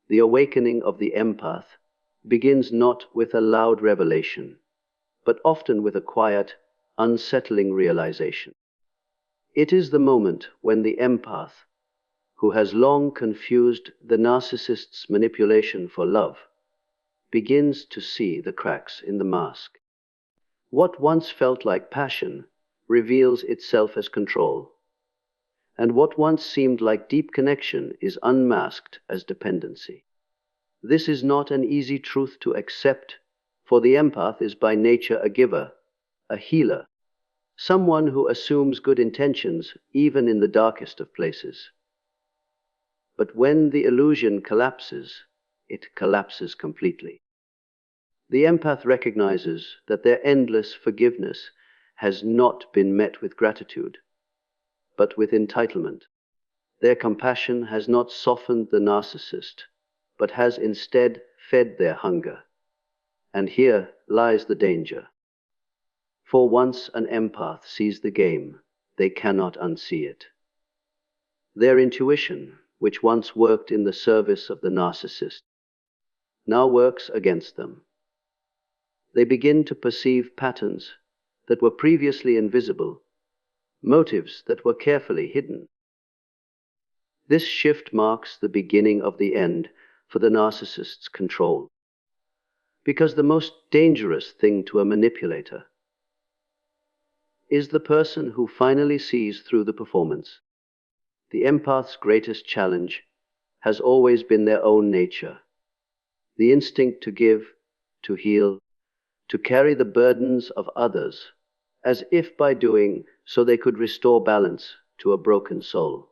The awakening of the empath begins not with a loud revelation, but often with a quiet, unsettling realization. It is the moment when the empath, who has long confused the narcissist's manipulation for love, begins to see the cracks in the mask. What once felt like passion reveals itself as control, and what once seemed like deep connection is unmasked as dependency. This is not an easy truth to accept, for the empath is by nature a giver, a healer, someone who assumes good intentions even in the darkest of places. But when the illusion collapses, it collapses completely. The empath recognizes that their endless forgiveness has not been met with gratitude, but with entitlement. Their compassion has not softened the narcissist, but has instead fed their hunger. And here lies the danger. For once an empath sees the game, they cannot unsee it. Their intuition, which once worked in the service of the narcissist, now works against them. They begin to perceive patterns that were previously invisible, motives that were carefully hidden. This shift marks the beginning of the end for the narcissist's control. Because the most dangerous thing to a manipulator is the person who finally sees through the performance. The empath's greatest challenge has always been their own nature, the instinct to give, to heal, to carry the burdens of others, as if by doing so they could restore balance to a broken soul.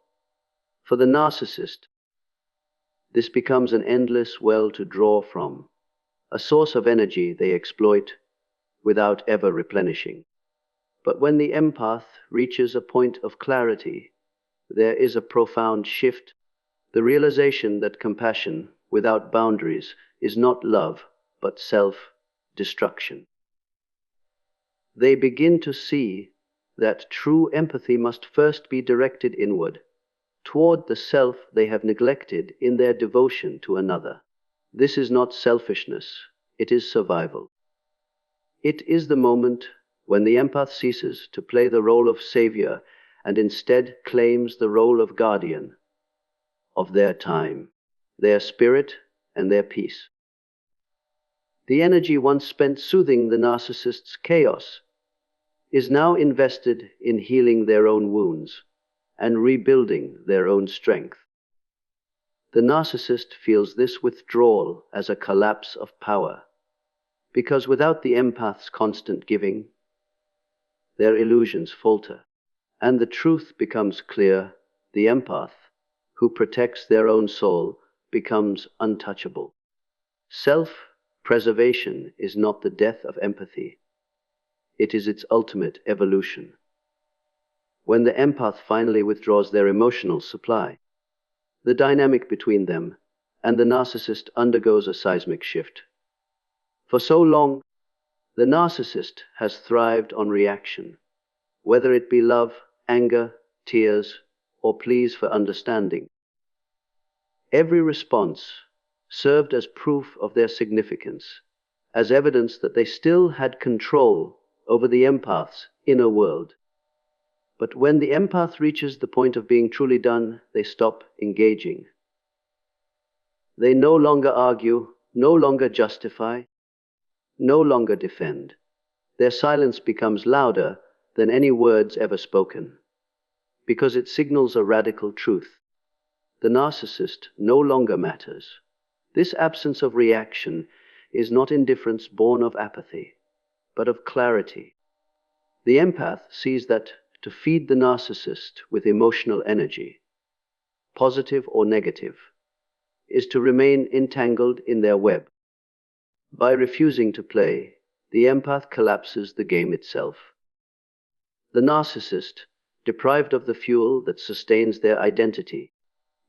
For the narcissist, this becomes an endless well to draw from, a source of energy they exploit without ever replenishing. But when the empath reaches a point of clarity, there is a profound shift, the realization that compassion without boundaries is not love, but self-destruction. They begin to see that true empathy must first be directed inward, toward the self they have neglected in their devotion to another. This is not selfishness, it is survival. It is the moment when the empath ceases to play the role of savior and instead claims the role of guardian of their time, their spirit, and their peace. The energy once spent soothing the narcissist's chaos is now invested in healing their own wounds and rebuilding their own strength. The narcissist feels this withdrawal as a collapse of power, because without the empath's constant giving, their illusions falter, and the truth becomes clear. The empath, who protects their own soul, becomes untouchable. Self-preservation is not the death of empathy. It is its ultimate evolution. When the empath finally withdraws their emotional supply, the dynamic between them and the narcissist undergoes a seismic shift. For so long, the narcissist has thrived on reaction, whether it be love, anger, tears, or pleas for understanding. Every response served as proof of their significance, as evidence that they still had control over the empath's inner world. But when the empath reaches the point of being truly done, they stop engaging. They no longer argue, no longer justify, no longer defend. Their silence becomes louder than any words ever spoken, because it signals a radical truth. The narcissist no longer matters. This absence of reaction is not indifference born of apathy, but of clarity. The empath sees that to feed the narcissist with emotional energy, positive or negative, is to remain entangled in their web. By refusing to play, the empath collapses the game itself. The narcissist, deprived of the fuel that sustains their identity,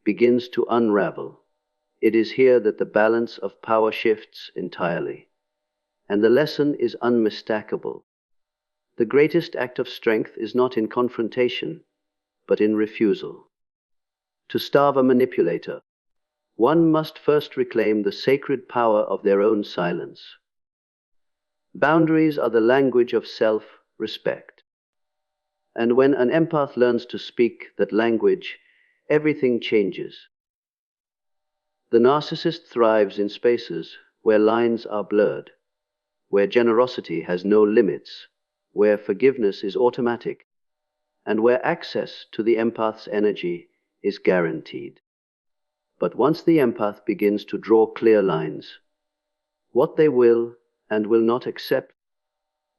begins to unravel. It is here that the balance of power shifts entirely, and the lesson is unmistakable. The greatest act of strength is not in confrontation, but in refusal. To starve a manipulator one must first reclaim the sacred power of their own silence. Boundaries are the language of self-respect. And when an empath learns to speak that language, everything changes. The narcissist thrives in spaces where lines are blurred, where generosity has no limits, where forgiveness is automatic, and where access to the empath's energy is guaranteed. But once the empath begins to draw clear lines, what they will and will not accept,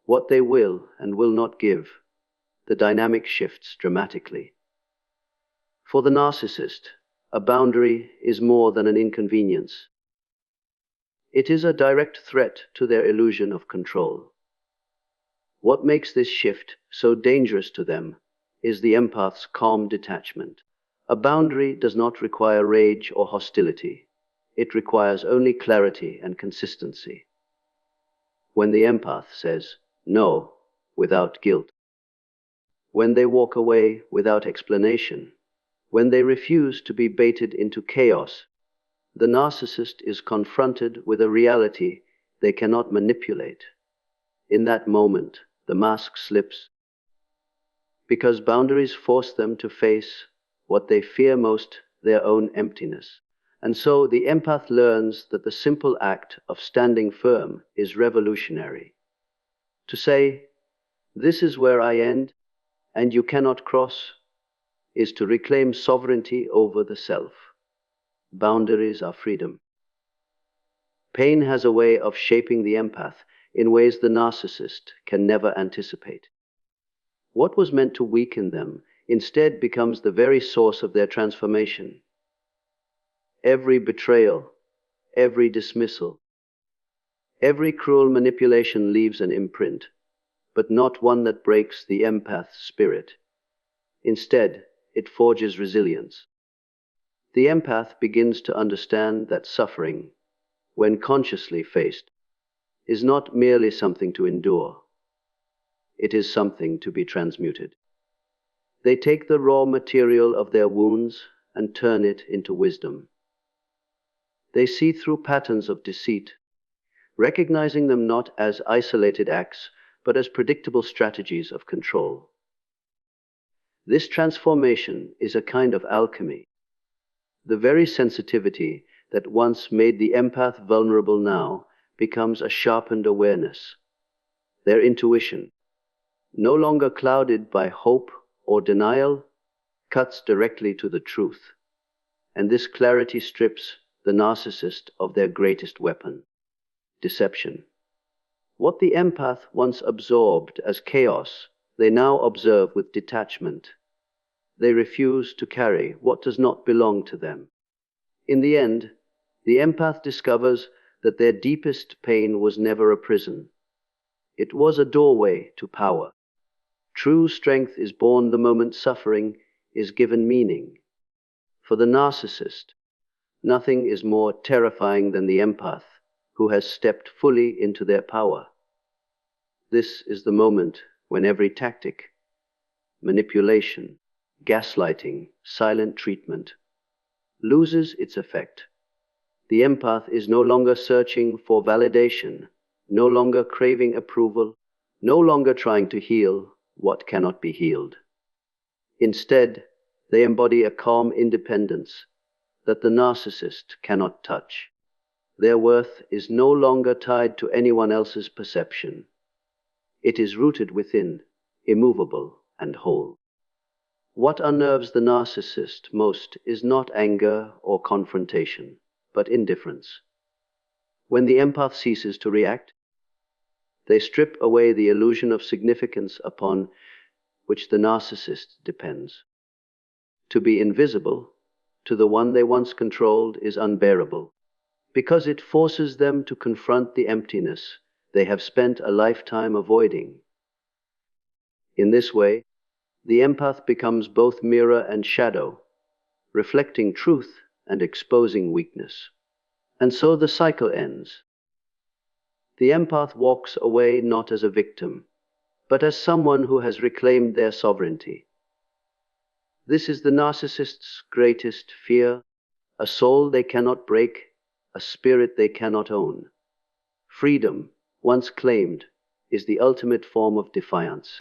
what they will and will not give, the dynamic shifts dramatically. For the narcissist, a boundary is more than an inconvenience. It is a direct threat to their illusion of control. What makes this shift so dangerous to them is the empath's calm detachment. A boundary does not require rage or hostility. It requires only clarity and consistency. When the empath says no without guilt, when they walk away without explanation, when they refuse to be baited into chaos, the narcissist is confronted with a reality they cannot manipulate. In that moment, the mask slips, because boundaries force them to face what they fear most, their own emptiness. And so the empath learns that the simple act of standing firm is revolutionary. To say, "This is where I end, and you cannot cross," is to reclaim sovereignty over the self. Boundaries are freedom. Pain has a way of shaping the empath in ways the narcissist can never anticipate. What was meant to weaken them instead becomes the very source of their transformation. Every betrayal, every dismissal, every cruel manipulation leaves an imprint, but not one that breaks the empath's spirit. Instead, it forges resilience. The empath begins to understand that suffering, when consciously faced, is not merely something to endure. It is something to be transmuted. They take the raw material of their wounds and turn it into wisdom. They see through patterns of deceit, recognizing them not as isolated acts, but as predictable strategies of control. This transformation is a kind of alchemy. The very sensitivity that once made the empath vulnerable now becomes a sharpened awareness. Their intuition, no longer clouded by hope or denial, cuts directly to the truth. And this clarity strips the narcissist of their greatest weapon, deception. What the empath once absorbed as chaos, they now observe with detachment. They refuse to carry what does not belong to them. In the end, the empath discovers that their deepest pain was never a prison. It was a doorway to power. True strength is born the moment suffering is given meaning. For the narcissist, nothing is more terrifying than the empath who has stepped fully into their power. This is the moment when every tactic, manipulation, gaslighting, silent treatment, loses its effect. The empath is no longer searching for validation, no longer craving approval, no longer trying to heal what cannot be healed. Instead, they embody a calm independence that the narcissist cannot touch. Their worth is no longer tied to anyone else's perception. It is rooted within, immovable and whole. What unnerves the narcissist most is not anger or confrontation, but indifference. When the empath ceases to react, they strip away the illusion of significance upon which the narcissist depends. To be invisible to the one they once controlled is unbearable, because it forces them to confront the emptiness they have spent a lifetime avoiding. In this way, the empath becomes both mirror and shadow, reflecting truth and exposing weakness. And so the cycle ends. The empath walks away not as a victim, but as someone who has reclaimed their sovereignty. This is the narcissist's greatest fear, a soul they cannot break, a spirit they cannot own. Freedom, once claimed, is the ultimate form of defiance.